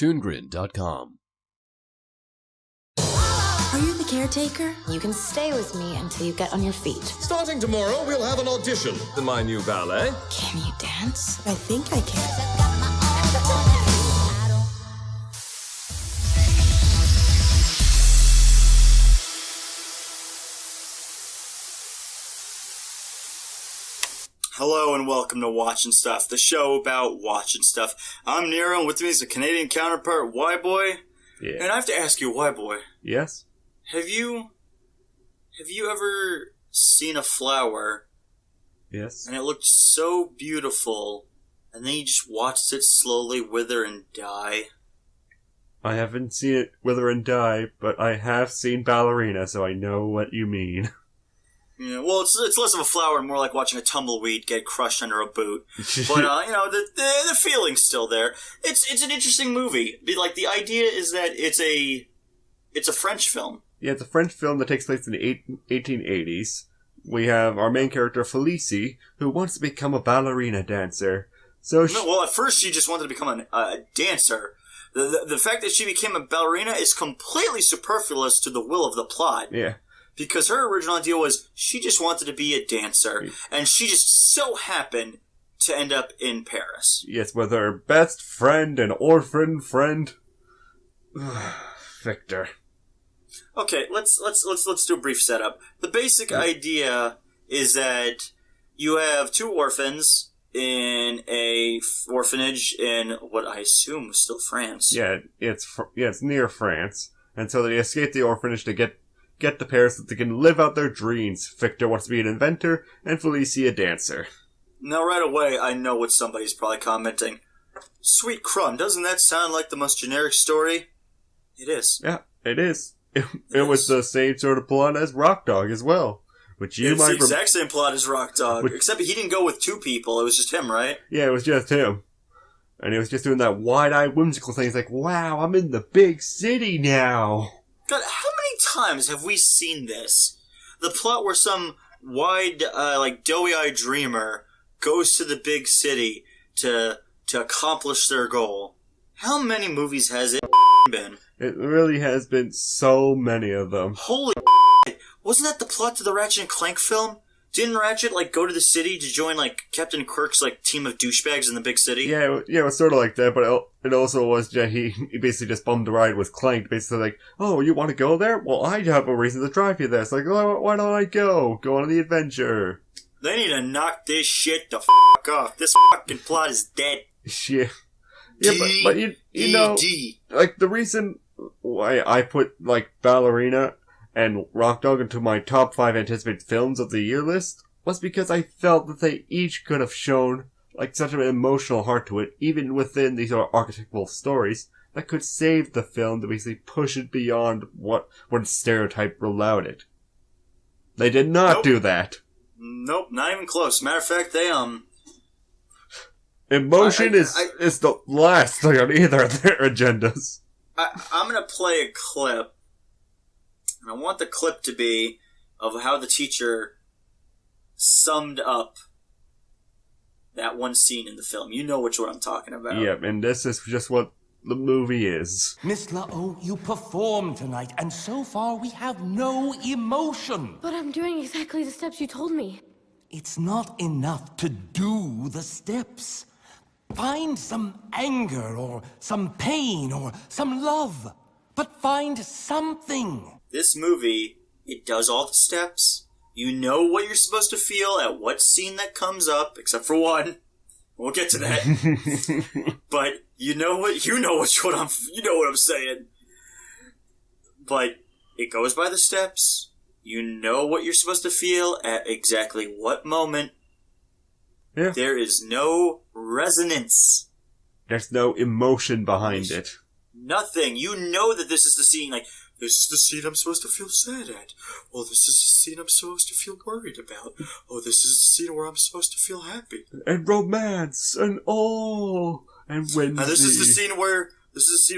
ToonGrin.com. Are you the caretaker? You can stay with me until you get on your feet. Starting tomorrow, we'll have an audition in my new ballet. Can you dance? I think I can. Hello and welcome to Watchin' Stuff, the show about watching stuff. I'm Nero, and with me is the Canadian counterpart, WHYBOY. Yeah. And I have to ask you, WHYBOY. Yes? Have you ever seen a flower? Yes. And it looked so beautiful, and then you just watched it slowly wither and die? I haven't seen it wither and die, but I have seen Ballerina, so I know what you mean. Yeah, well, it's less of a flower and more like watching a tumbleweed get crushed under a boot. But, the feeling's still there. It's an interesting movie. Like, the idea is that it's a French film. Yeah, it's a French film that takes place in the 1880s. We have our main character, Felicie, who wants to become a ballerina dancer. Well, at first she just wanted to become a dancer. The fact that she became a ballerina is completely superfluous to the will of the plot. Yeah. Because her original idea was she just wanted to be a dancer, and she just so happened to end up in Paris. Yes, with her best friend and orphan friend, Victor. Okay, let's do a brief setup. The basic idea is that you have two orphans in a orphanage in what I assume was still France. Yeah, it's near France, and so they escape the orphanage to get to Paris so they can live out their dreams. Victor wants to be an inventor, and Felicie a dancer. Now, right away, I know what somebody's probably commenting. Sweet crumb, doesn't that sound like the most generic story? It is. Yeah, it is. It was the same sort of plot as Rock Dog as well. Which you it's the exact same plot as Rock Dog, except he didn't go with two people, it was just him, right? Yeah, it was just him. And he was just doing that wide-eyed whimsical thing. He's like, wow, I'm in the big city now. God, how many times have we seen this? The plot where some doughy-eyed dreamer goes to the big city to accomplish their goal. How many movies has it been? It really has been so many of them. Holy wasn't that the plot to the Ratchet and Clank film? Didn't Ratchet, go to the city to join, Captain Kirk's, team of douchebags in the big city? Yeah, it was sort of like that, but it also was, he basically just bummed the ride with Clank, basically oh, you want to go there? Well, I have a reason to drive you there. It's why don't I go? Go on the adventure. They need to knock this shit the off. This fucking plot is dead. Yeah. Yeah, but you know, the reason why I put, Ballerina and Rock Dog into my top 5 anticipated films of the year list was because I felt that they each could have shown such an emotional heart to it, even within these archetypal stories, that could save the film to basically push it beyond what stereotype allowed it. They did not do that. Nope, not even close. Matter of fact, they emotion is the last thing on either of their agendas. I'm gonna play a clip. And I want the clip to be of how the teacher summed up that one scene in the film. You know which one I'm talking about. Yeah, and this is just what the movie is. Miss La-O, you performed tonight, and so far we have no emotion. But I'm doing exactly the steps you told me. It's not enough to do the steps. Find some anger, or some pain, or some love. But find something. This movie, it does all the steps. You know what you're supposed to feel at what scene that comes up, except for one. We'll get to that. But you know what I'm saying. But it goes by the steps. You know what you're supposed to feel at exactly what moment. Yeah. There is no resonance. There's no emotion behind it. Nothing. You know that this is the scene, this is the scene I'm supposed to feel sad at. Oh, this is the scene I'm supposed to feel worried about. Oh, this is the scene where I'm supposed to feel happy. And romance, and and whimsy. And this is the scene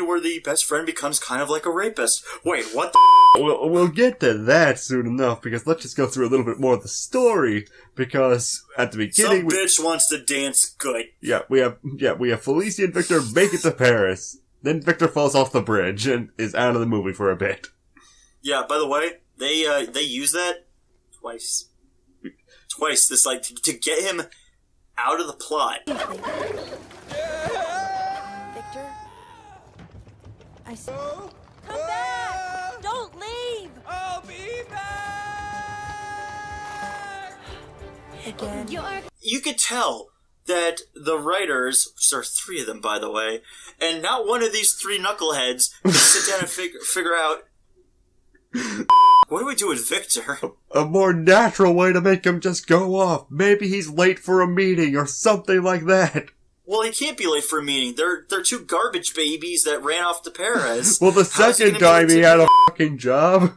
where the best friend becomes kind of like a rapist. Wait, what the We'll get to that soon enough, because let's just go through a little bit more of the story, because at the beginning... Some bitch wants to dance good. We have Felicie and Victor make it to Paris. Then Victor falls off the bridge and is out of the movie for a bit. Yeah, by the way, they use that twice. Twice, this, like, to get him out of the plot. Victor? I said... Come back! Don't leave! I'll be back! Again. You could tell that the writers, which there are 3 of them, by the way, and not one of these 3 knuckleheads could sit down and figure out, what do we do with Victor? A more natural way to make him just go off. Maybe he's late for a meeting or something like that. Well, he can't be late for a meeting. They're 2 garbage babies that ran off to Paris. Well, the second time he had a fucking job.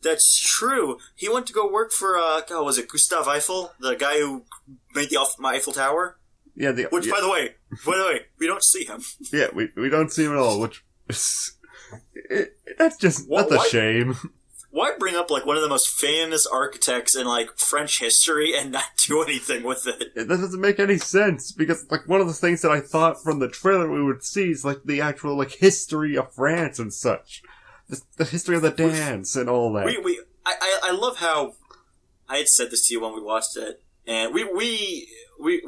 That's true. He went to go work for, God, was it Gustav Eiffel? The guy who made the Eiffel Tower? Yeah, Which, by the way, we don't see him. Yeah, we don't see him at all, which... that's a shame. Why bring up, like, one of the most famous architects in, like, French history and not do anything with it? That doesn't make any sense, because, like, one of the things that I thought from the trailer we would see is, like, the actual, like, history of France and such. The history of the dance and all that. I love how... I had said this to you when we watched it, and we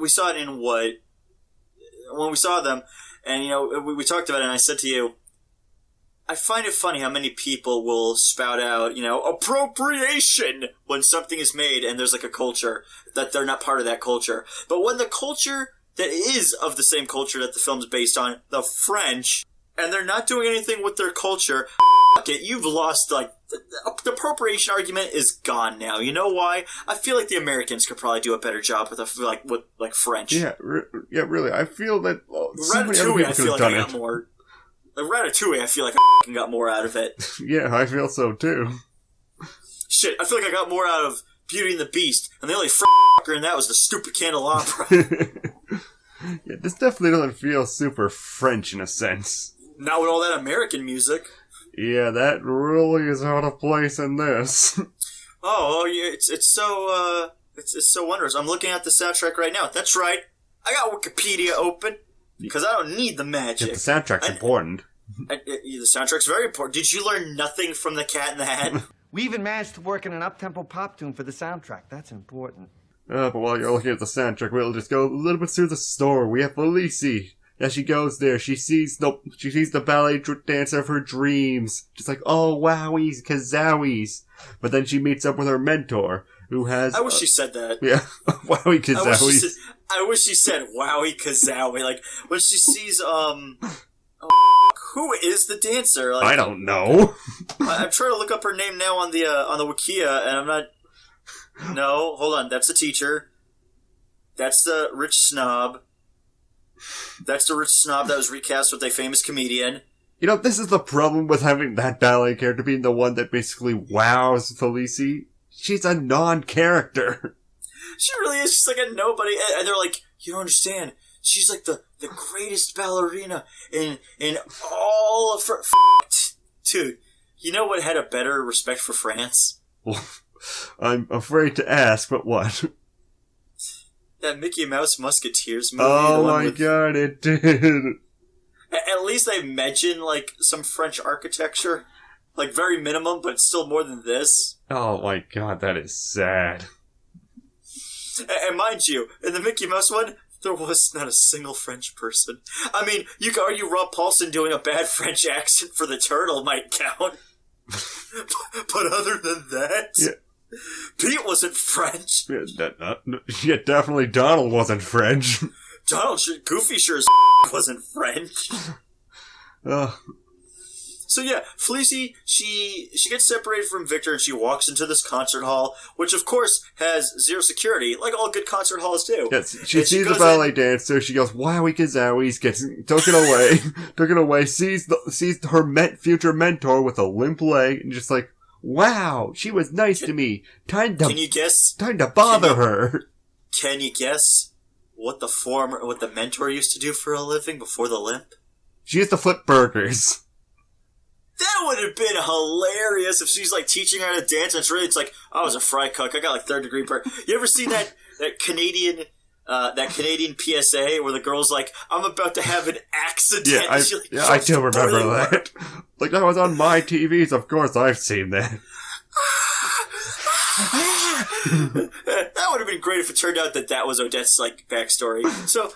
saw it in what... When we saw them, and, you know, we talked about it, and I said to you, I find it funny how many people will spout out, you know, appropriation when something is made and there's like a culture that they're not part of that culture. But when the culture that is of the same culture that the film's based on, the French, and they're not doing anything with their culture, fuck it, you've lost, like, the appropriation argument is gone now. You know why? I feel like the Americans could probably do a better job with French. Yeah, really. I feel that so many other Ratatouille, people I could feel have like I done got it. more. The Ratatouille, I feel like I got more out of it. Yeah, I feel so too. Shit, I feel like I got more out of Beauty and the Beast, and the only fucker in that was the stupid candelabra. Yeah, this definitely doesn't feel super French in a sense. Not with all that American music. Yeah, that really is out of place in this. Oh, yeah, it's so wondrous. I'm looking at the soundtrack right now. That's right. I got Wikipedia open because I don't need the magic. Yeah, the soundtrack's important. The soundtrack's very important. Did you learn nothing from The Cat in the Hat? We even managed to work in an up-tempo pop tune for the soundtrack. That's important. But while you're looking at the soundtrack, we'll just go a little bit through the store. We have Felicie. As she goes there, she sees the ballet dancer of her dreams. Just like, oh, wowies, kazowies. But then she meets up with her mentor, who has... I wish she said that. Yeah, wowie kazowies. I wish she said wowie kazowie. Like, when she sees, who is the dancer? Like, I don't know. I'm trying to look up her name now on the Wikia, and I'm not... No, hold on. That's the teacher. That's the rich snob. That's the rich snob that was recast with a famous comedian. You know, this is the problem with having that ballet character being the one that basically wows Felicie. She's a non-character. She really is. She's like a nobody. And they're like, you don't understand. She's like the greatest ballerina in all of Dude, you know what had a better respect for France? Well, I'm afraid to ask, but what? That Mickey Mouse Musketeers movie. Oh my god, it did. At least they mention, like, some French architecture. Like, very minimum, but still more than this. Oh my god, that is sad. And mind you, in the Mickey Mouse one, there was not a single French person. I mean, you could argue Rob Paulson doing a bad French accent for the turtle might count. But other than that... Yeah. Pete wasn't French. Yeah, definitely Donald wasn't French. Goofy sure as wasn't French. So yeah, Felicie, she gets separated from Victor and she walks into this concert hall, which of course has zero security, like all good concert halls do. Yes, she sees the ballet dancer, she goes, wowie kazowies, gets taken away, sees her future mentor with a limp leg, and just like, wow, she was nice to me. Time to bother her. Can you guess what the mentor used to do for a living before the limp? She used to flip burgers. That would have been hilarious if she's like teaching her how to dance and it's like, I was a fry cook, I got like third degree burn. You ever seen that Canadian that Canadian PSA where the girl's like, I'm about to have an accident. Yeah, I do remember that. Like, that was on my TVs, of course I've seen that. That would have been great if it turned out that was Odette's, like, backstory. So,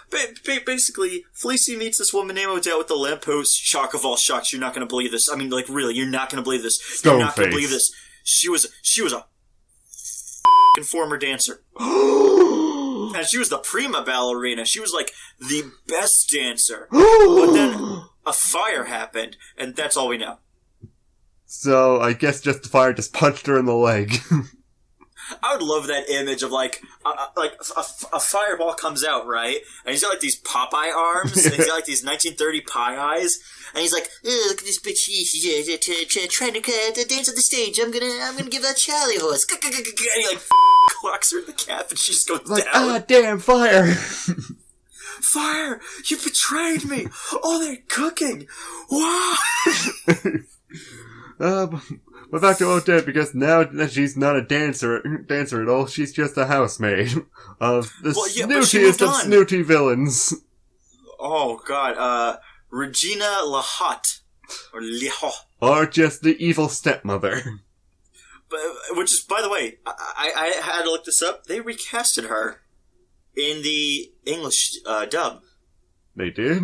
basically, Felicity meets this woman named Odette with the lamppost. Shock of all shocks, you're not going to believe this. I mean, like, really, you're not going to believe this. You're not going to believe this. She was a former dancer. And she was the prima ballerina. She was, like, the best dancer. But then a fire happened, and that's all we know. So, I guess just the fire just punched her in the leg. I would love that image of, like a fireball comes out, right? And he's got, like, these Popeye arms, and he's got, like, these 1930 pie eyes, and he's like, look at this bitch, she's trying to dance on the stage, I'm gonna give that Charlie horse. And he, like, clocks her in the calf, and she just goes like, down. Ah, damn, fire! Fire! You betrayed me! Oh, they're cooking! Wow! But back to Odette, because now that she's not a dancer at all, she's just a housemaid of the snootiest of snooty villains. Oh, God. Regina Lahotte. Or Liho. Or just the evil stepmother. Which is, by the way, I had to look this up. They recasted her in the English dub. They did?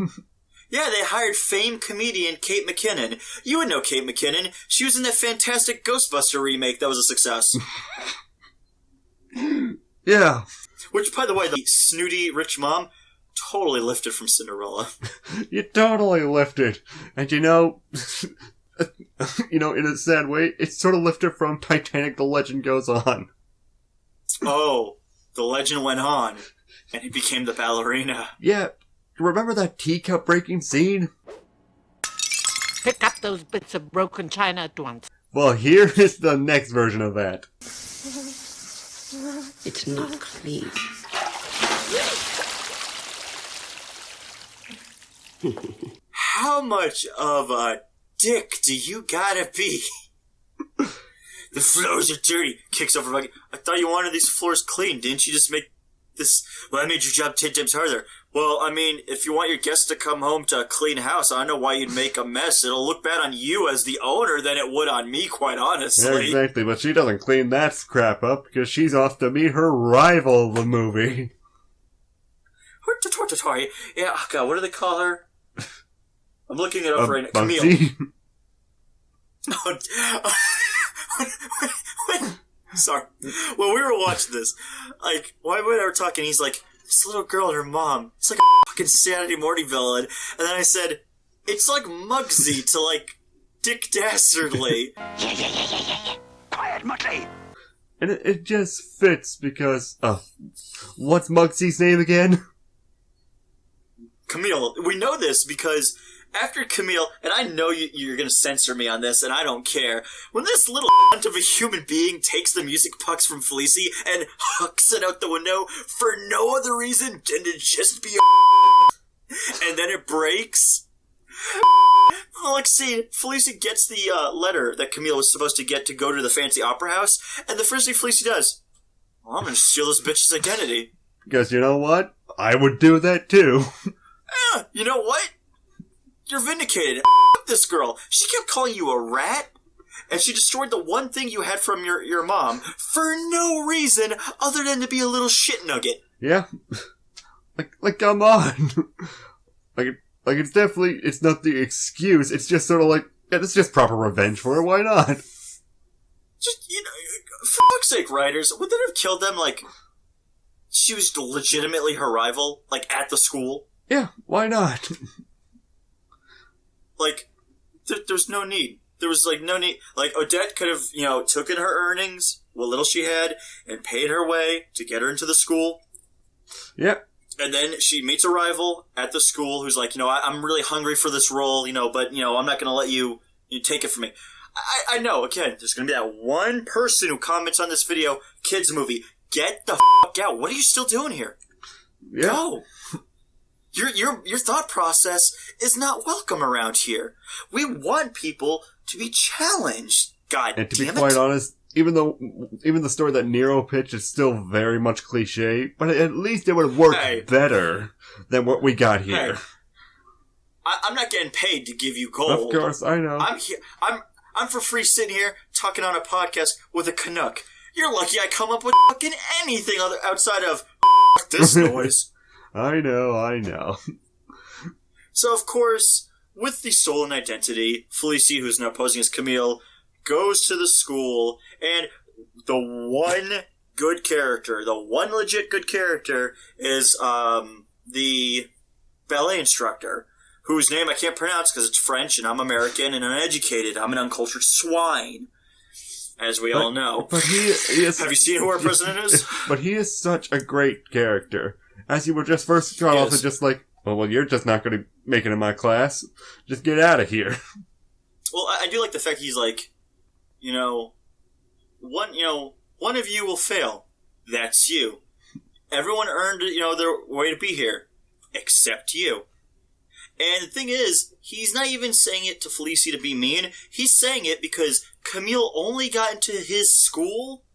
Yeah, they hired famed comedian Kate McKinnon. You would know Kate McKinnon. She was in that fantastic Ghostbuster remake that was a success. Yeah. Which, by the way, the snooty rich mom totally lifted from Cinderella. You totally lifted. And in a sad way, it's sort of lifted from Titanic, The Legend Goes On. Oh, the legend went on, and he became the ballerina. Yeah. Remember that teacup breaking scene? Pick up those bits of broken china at once. Well, here is the next version of that. It's not clean. How much of a dick do you gotta be? The floors are dirty. Kicks over bucket. I thought you wanted these floors clean. Didn't you just make this? Well, I made your job 10 times harder. Well, I mean, if you want your guests to come home to a clean house, I don't know why you'd make a mess. It'll look bad on you as the owner than it would on me, quite honestly. Yeah, exactly, but she doesn't clean that crap up because she's off to meet her rival of the movie. Yeah, oh God, what do they call her? I'm looking it up right now. Camille. Sorry. When we were watching this, like, why were we talking? He's like, this little girl and her mom, it's like a fucking Saturday morning villain. And then I said, it's like Muggsy to, like, Dick Dastardly. Yeah. Quiet, Muggsy. And it just fits because, what's Muggsy's name again? Camille. We know this because after Camille, and I know you're going to censor me on this, and I don't care, when this little cunt of a human being takes the music pucks from Felicity and hucks it out the window for no other reason than to just be and then it breaks. Like, see, Felicity gets the letter that Camille was supposed to get to go to the fancy opera house, and the first thing Felicity does, well, I'm going to steal this bitch's identity. Because you know what? I would do that too. You know what? You're vindicated. This girl. She kept calling you a rat, and she destroyed the one thing you had from your mom for no reason other than to be a little shit nugget. Yeah. Like come on. like it's definitely, it's not the excuse, it's just sort of like, yeah, this is just proper revenge for her, why not? Just, for fuck's sake, writers, would that have killed them, like, she was legitimately her rival, like, at the school? Yeah, why not? Like, there's no need. There was, like, no need. Like, Odette could have, taken her earnings, what little she had, and paid her way to get her into the school. Yep. And then she meets a rival at the school who's like, I'm really hungry for this role, but, I'm not going to let you take it from me. I know, again, there's going to be that one person who comments on this video, kids movie, get the fuck out. What are you still doing here? Yeah. Go. Your thought process is not welcome around here. We want people to be challenged. God damn it. And to be quite honest, even the story that Nero pitched is still very much cliche, but at least it would work better than what we got here. Hey, I'm not getting paid to give you gold. Of course, I know. I'm for free sitting here talking on a podcast with a Canuck. You're lucky I come up with fucking anything outside of this noise. I know. So, of course, with the stolen identity, Felicity, who's now posing as Camille, goes to the school, and the one good character, the one legit good character, is the ballet instructor, whose name I can't pronounce because it's French, and I'm American, and uneducated. I'm an uncultured swine, as we all know. But he is... Have you seen who our president is? But he is such a great character. As you were just first cut off and just like, well, you're just not going to make it in my class. Just get out of here. Well, I do like the fact he's like, one of you will fail. That's you. Everyone earned, their way to be here, except you. And the thing is, he's not even saying it to Felicity to be mean. He's saying it because Camille only got into his school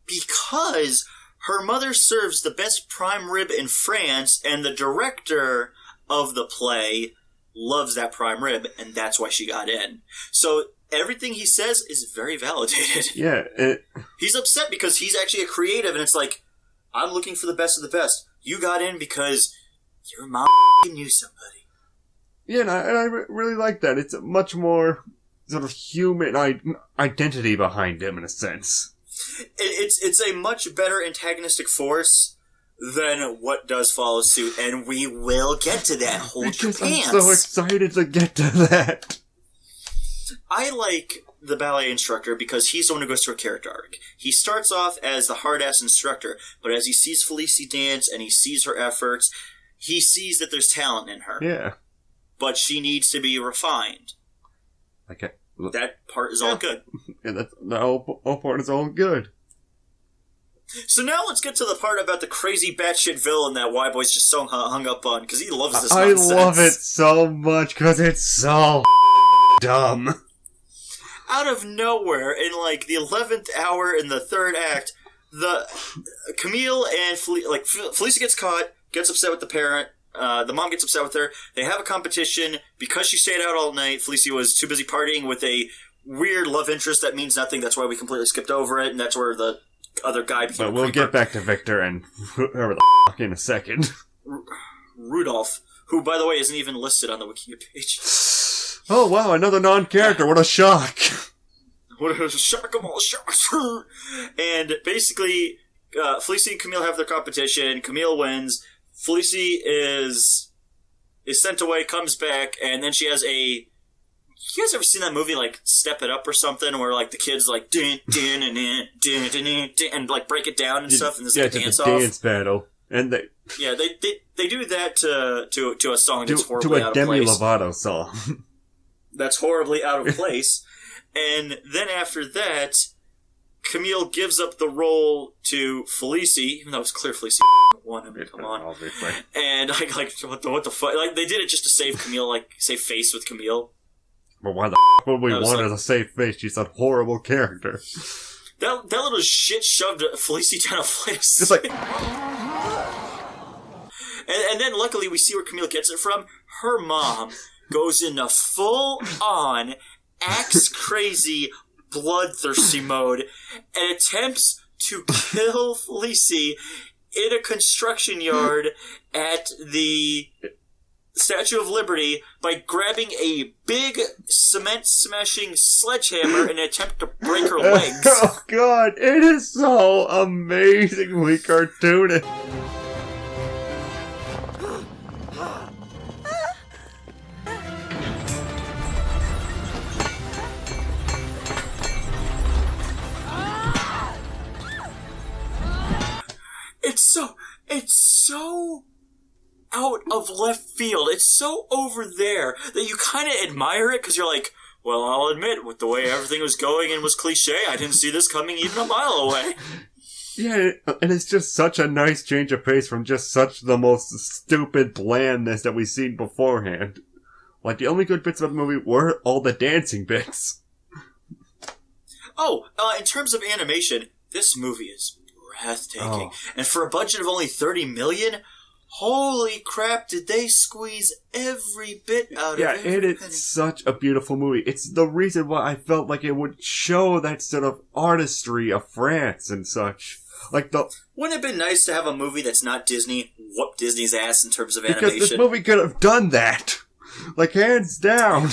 because her mother serves the best prime rib in France, and the director of the play loves that prime rib, and that's why she got in. So everything he says is very validated. Yeah. He's upset because he's actually a creative, and it's like, I'm looking for the best of the best. You got in because your mom knew somebody. Yeah, and I really like that. It's a much more sort of human identity behind him, in a sense. It's a much better antagonistic force than what does follow suit, and we will get to that. Hold your pants. I'm so excited to get to that. I like the ballet instructor because he's the one who goes through a character arc. He starts off as the hard-ass instructor, but as he sees Felicity dance and he sees her efforts, he sees that there's talent in her. Yeah. But she needs to be refined. Okay. That part is all good. Yeah, the whole part is all good. So now let's get to the part about the crazy batshit villain that WHYBOY's just so hung up on, because he loves this nonsense. I love it so much, because it's so dumb. Out of nowhere, in like the 11th hour in the third act, the Camille and Felicia gets caught, gets upset with the parent. The mom gets upset with her. They have a competition. Because she stayed out all night, Felicia was too busy partying with a weird love interest that means nothing. That's why we completely skipped over it, and that's where the other guy became But we'll get back to Victor and whoever the f*** in a second. Rudolph, who, by the way, isn't even listed on the Wikipedia page. Oh, wow, another non-character. What a shock. What a shock of all shocks. And basically, Felicity and Camille have their competition. Camille wins. Felicity is sent away, comes back, and then she has a... You guys ever seen that movie, like, Step It Up or something, where, like, the kids, like, din, din, and din, din, din, din, din, and, like, break it down and stuff, and there's, like, a dance-off? Yeah, it's a dance battle. And they... Yeah, they do that to a song that's horribly out of place. To a Demi Lovato song. That's horribly out of place. And then after that, Camille gives up the role to Felicity, even though it's clear Felicity won. I mean, come on. Obviously. And like what the fuck? Like, they did it just to save Camille, like, save face with Camille. But why the would we want her to save face? She's a horrible character. That little shit shoved Felicity down a flight of It's like... And then luckily we see where Camille gets it from. Her mom goes into full-on axe-crazy, bloodthirsty mode and attempts to kill Felicity in a construction yard at the Statue of Liberty by grabbing a big cement-smashing sledgehammer in an attempt to break her legs. Oh god, it is so amazingly cartoonish. It's so out of left field. It's so over there that you kind of admire it because you're like, well, I'll admit, with the way everything was going and was cliche, I didn't see this coming even a mile away. Yeah, and it's just such a nice change of pace from just such the most stupid blandness that we've seen beforehand. Like, the only good bits of the movie were all the dancing bits. In terms of animation, this movie is breathtaking. Oh. And for a budget of only $30 million, holy crap, did they squeeze every bit out of it. Yeah, it is such a beautiful movie. It's the reason why I felt like it would show that sort of artistry of France and such. Like the... Wouldn't it have been nice to have a movie that's not Disney whoop Disney's ass in terms of Because animation? this movie could have done that. Like, hands down.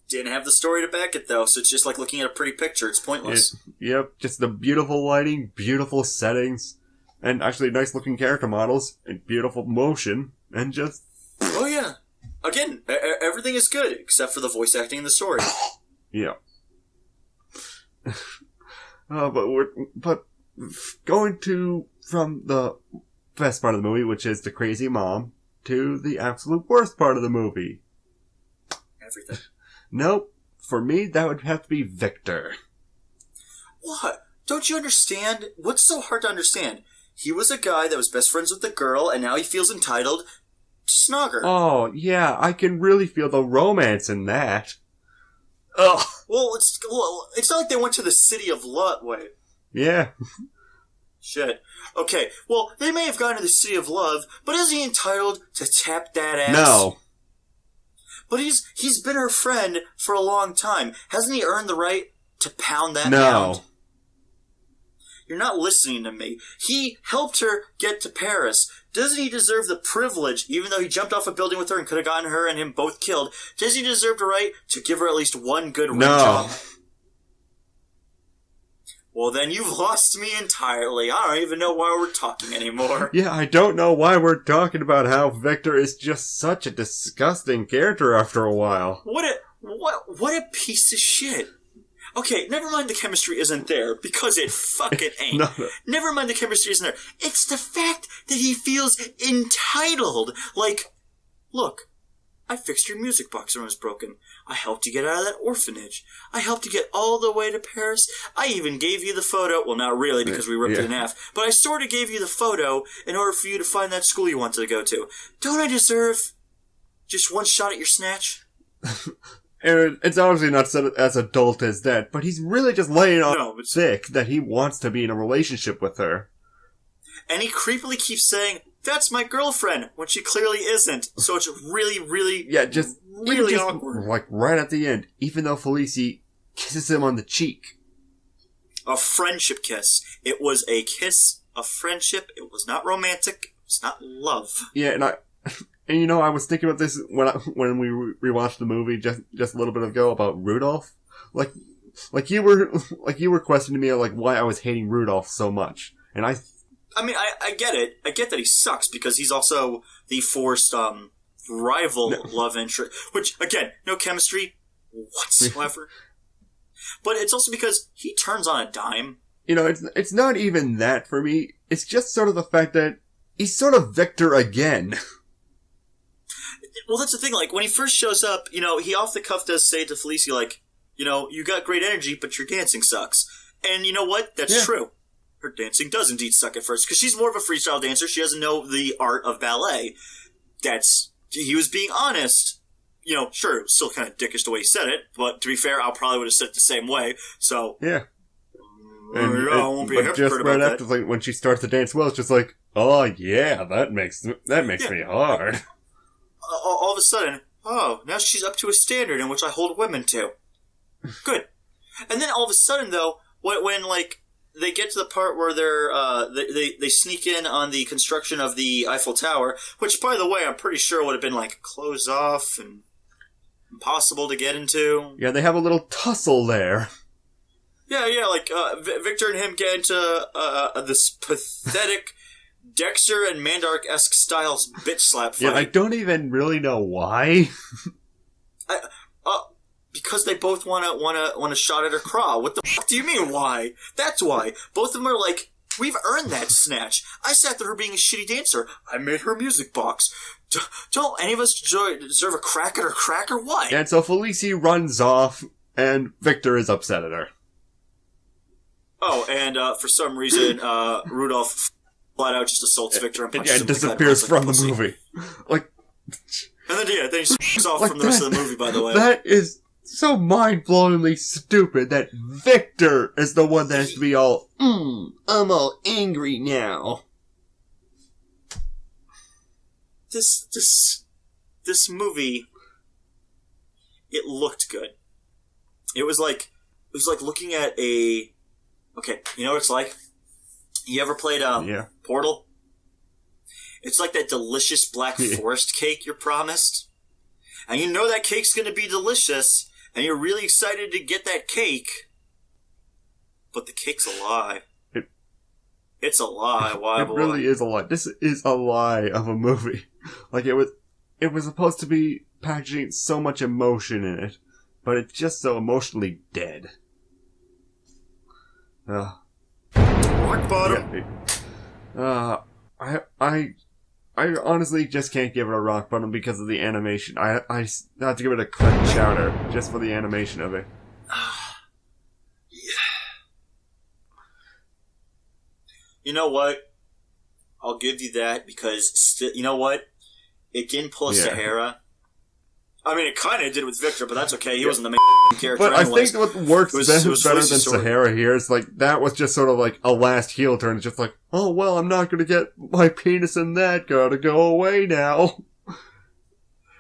Didn't have the story to back it, though, so it's just like looking at a pretty picture. It's pointless. Yep, just the beautiful lighting, beautiful settings, and actually nice-looking character models, and beautiful motion, and just... Oh, yeah. Again, everything is good, except for the voice acting and the story. Yeah. But going from the best part of the movie, which is the crazy mom, to the absolute worst part of the movie. Everything. Nope. For me, that would have to be Victor. What? Don't you understand? What's so hard to understand? He was a guy that was best friends with the girl, and now he feels entitled to snog her. Oh, yeah, I can really feel the romance in that. Ugh. Well, it's not like they went to the city of love. Wait. Yeah. Shit. Okay, well, they may have gone to the city of love, but is he entitled to tap that ass? No. But he's been her friend for a long time. Hasn't he earned the right to pound that No. pound? You're not listening to me. He helped her get to Paris. Doesn't he deserve the privilege, even though he jumped off a building with her and could have gotten her and him both killed, does he deserve the right to give her at least one good ring job? Well, then you've lost me entirely. I don't even know why we're talking anymore. Yeah, I don't know why we're talking about how Victor is just such a disgusting character after a while. What a piece of shit. Okay, never mind the chemistry isn't there, because it fucking ain't. No. Never mind the chemistry isn't there. It's the fact that he feels entitled. Like, look, I fixed your music box when it was broken. I helped you get out of that orphanage. I helped you get all the way to Paris. I even gave you the photo. Well, not really, because we ripped it in half. But I sort of gave you the photo in order for you to find that school you wanted to go to. Don't I deserve just one shot at your snatch? And it's obviously not said as adult as that, but he's really just laying on thick that he wants to be in a relationship with her. And he creepily keeps saying, "That's my girlfriend," when she clearly isn't. So it's really, really, really awkward. Like right at the end, even though Felicie kisses him on the cheek. A friendship kiss. It was a kiss of friendship. It was not romantic. It was not love. Yeah, and you know, I was thinking about this when we rewatched the movie just a little bit ago about Rudolph. Like you were questioning me like why I was hating Rudolph so much, and I mean, I get it. I get that he sucks because he's also the forced rival love interest. Which again, no chemistry whatsoever. But it's also because he turns on a dime. You know, it's not even that for me. It's just sort of the fact that he's sort of Victor again. Well, that's the thing. Like, when he first shows up, you know, he off the cuff does say to Felicie, like, you know, you got great energy, but your dancing sucks. And you know what? That's true. Her dancing does indeed suck at first, because she's more of a freestyle dancer. She doesn't know the art of ballet. He was being honest. You know, sure, it was still kind of dickish the way he said it, but to be fair, I probably would have said it the same way, so... Yeah. I won't be a hypocrite just about right after, like, when she starts to dance well, it's just like, oh yeah, that makes me hard. All of a sudden, now she's up to a standard in which I hold women to. Good. And then all of a sudden, though, when like, they get to the part where they sneak in on the construction of the Eiffel Tower, which, by the way, I'm pretty sure would have been, like, closed off and impossible to get into. Yeah, they have a little tussle there. Yeah, like, Victor and him get into this pathetic Dexter and Mandark-esque styles bitch slap fight. Yeah, I don't even really know why. Because they both want a shot at her craw. What the fuck do you mean, why? That's why. Both of them are like, we've earned that snatch. I sat through her being a shitty dancer. I made her music box. Don't any of us deserve a crack at her crack or what? And so Felicie runs off, and Victor is upset at her. Oh, and for some reason, Rudolph flat out just assaults Victor and punches him. And disappears from the movie. Like... And then he just off from the rest of the movie, by the way. That is so mind-blowingly stupid that Victor is the one that has to be all, I'm all angry now. This movie, it looked good. It was like looking at okay, you know what it's like? You ever played Portal? It's like that delicious black forest cake you're promised. And you know that cake's going to be delicious, and you're really excited to get that cake. But the cake's a lie. It's a lie. Why? It really is a lie. This is a lie of a movie. Like, it was supposed to be packaging so much emotion in it, but it's just so emotionally dead. Rock bottom. I honestly just can't give it a rock bottom because of the animation. I have to give it a crunch chowder just for the animation of it. You know what? I'll give you that because, you know what? It didn't pull a Sahara. I mean, it kind of did with Victor, but that's okay. He wasn't the main character. But anyways. I think what works better than Sahara here is, like, that was just sort of like a last heel turn. It's just like, oh, well, I'm not going to get my penis in that. Gotta go away now.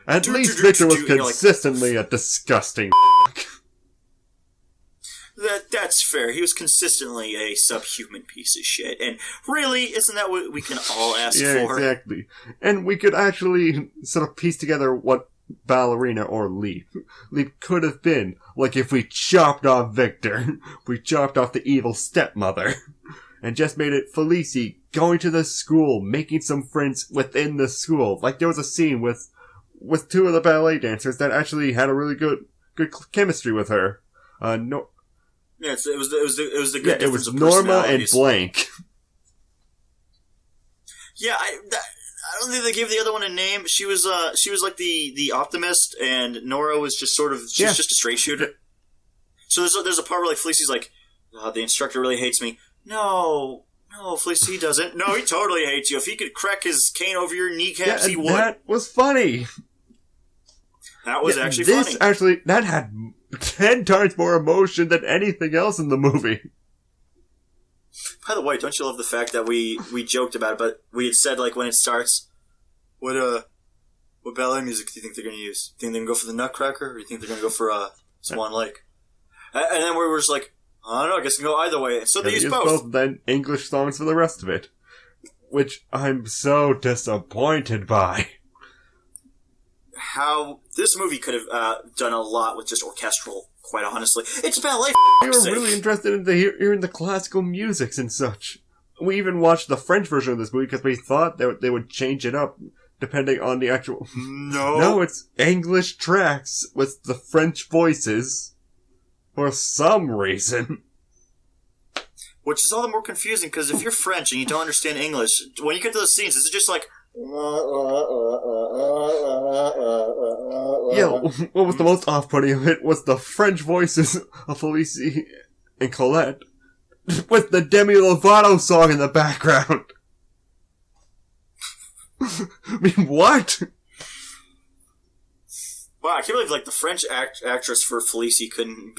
At least Victor was consistently a disgusting That's fair. He was consistently a subhuman piece of shit. And really, isn't that what we can all ask for? Yeah, exactly. And we could actually sort of piece together what Ballerina or Leap could have been. Like if we chopped off Victor, we chopped off the evil stepmother, and just made it Felicie going to the school, making some friends within the school. Like there was a scene with two of the ballet dancers that actually had a really good chemistry with her. Yeah, it was the good difference of Norma and Blank. Yeah, I don't think they gave the other one a name. She was like the optimist, and Nora was just sort of she's just a straight shooter. So there's a part where like Felicie's like, the instructor really hates me. No, Felicie, he doesn't. No, he totally hates you. If he could crack his cane over your kneecaps, he would. That was funny. That was actually funny. That had 10 times more emotion than anything else in the movie. By the way, don't you love the fact that we joked about it, but we had said, like, when it starts, what ballet music do you think they're going to use? Think they're going to go for the Nutcracker, or do you think they're going to go for Swan Lake? And then we were just like, I don't know, I guess we can go either way. So they used both. Then English songs for the rest of it. Which I'm so disappointed by. How this movie could have done a lot with just orchestral, quite honestly. It's ballet. We were really interested in hearing the classical musics and such. We even watched the French version of this movie because we thought they would change it up depending on the actual... No, it's English tracks with the French voices for some reason. Which is all the more confusing because if you're French and you don't understand English, when you get to those scenes, is it just like... Yeah, what was the most off-putting of it was the French voices of Felicie and Colette with the Demi Lovato song in the background. I mean, what? Wow, I can't believe like the French actress for Felicie couldn't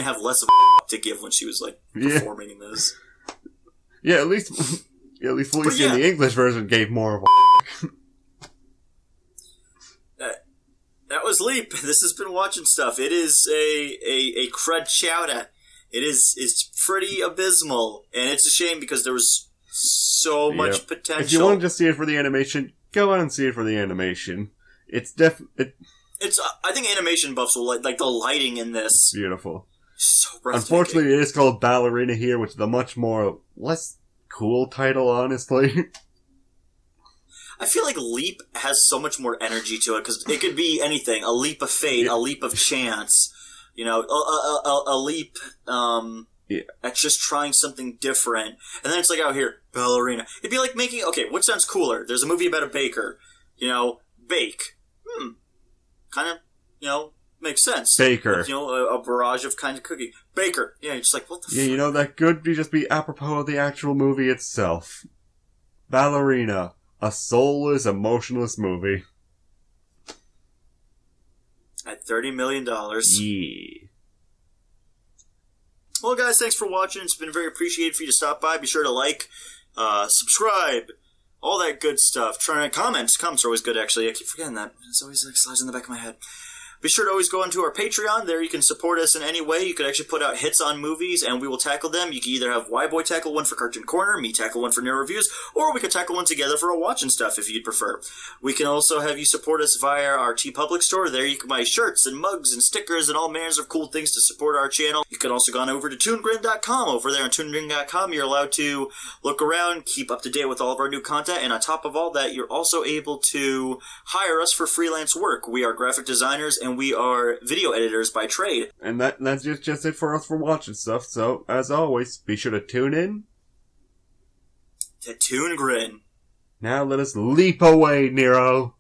have less of to give when she was like performing in this. Yeah, at least Felicie in the English version gave more of a That was Leap. This has been Watching Stuff. It is a crud chowder. It's pretty abysmal, and it's a shame because there was so much potential. If you want to just see it for the animation, go out and see it for the animation. It's It's I think animation buffs will like the lighting in this. Beautiful. So breathtaking. Unfortunately, it is called Ballerina here, which is a much more less cool title, honestly. I feel like Leap has so much more energy to it because it could be anything: a leap of fate, a leap of chance, a leap at just trying something different. And then it's like out here, Ballerina. It'd be like making what sounds cooler? There's a movie about a baker, bake. Kind of, makes sense. Baker. A barrage of kind of cooking. Baker. Yeah, you're just like, what the fuck? Yeah, that could just be apropos of the actual movie itself. Ballerina. A soulless, emotionless movie. $30 million. Yeah. Well, guys, thanks for watching. It's been very appreciated for you to stop by. Be sure to like, subscribe, all that good stuff. Comments are always good, actually. I keep forgetting that. It's always like slides in the back of my head. Be sure to always go onto our Patreon. There you can support us in any way. You can actually put out hits on movies, and we will tackle them. You can either have WHYBOY tackle one for Cartoon Corner, me tackle one for NERO Reviews, or we could tackle one together for a Watchin' stuff if you'd prefer. We can also have you support us via our TeePublic store. There you can buy shirts and mugs and stickers and all manners of cool things to support our channel. You can also go on over to ToonGrin.com. Over there on ToonGrin.com, you're allowed to look around, keep up to date with all of our new content, and on top of all that, you're also able to hire us for freelance work. We are graphic designers, and we are video editors by trade. And that's just it for us for watching stuff. So, as always, be sure to tune in To ToonGrin. Now let us leap away, Nero.